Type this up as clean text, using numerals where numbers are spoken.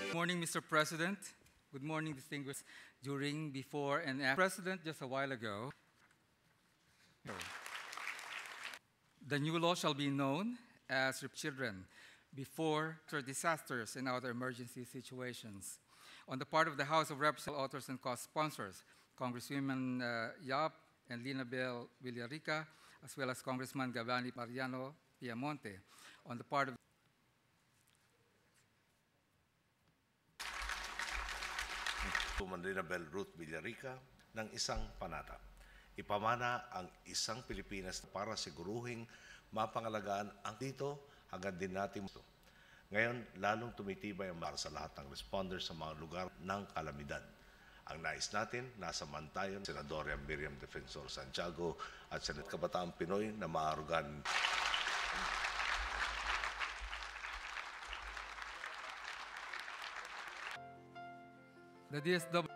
Good morning, Mr. President. Good morning, distinguished during, before, and after. President, just a while ago, the new law shall be known as children before disasters and other emergency situations. On the part of the House of Representatives, authors and co-sponsors, Congresswomen Yap and Linabel Villarica, as well as Congressman Gavani Mariano Piamonte. On the part of Linabel Ruth Villarica ng isang panata. Ipamana ang isang Pilipinas para siguruhing mapangalagaan ang dito hanggang din natin ito. Ngayon, lalong tumitibay ang sa lahat ng responders sa mga lugar ng kalamidad. Ang nais natin, nasa mantayon, Senadora Miriam Defensor Santiago at Senat Kabataang Pinoy na maarugan. the DSW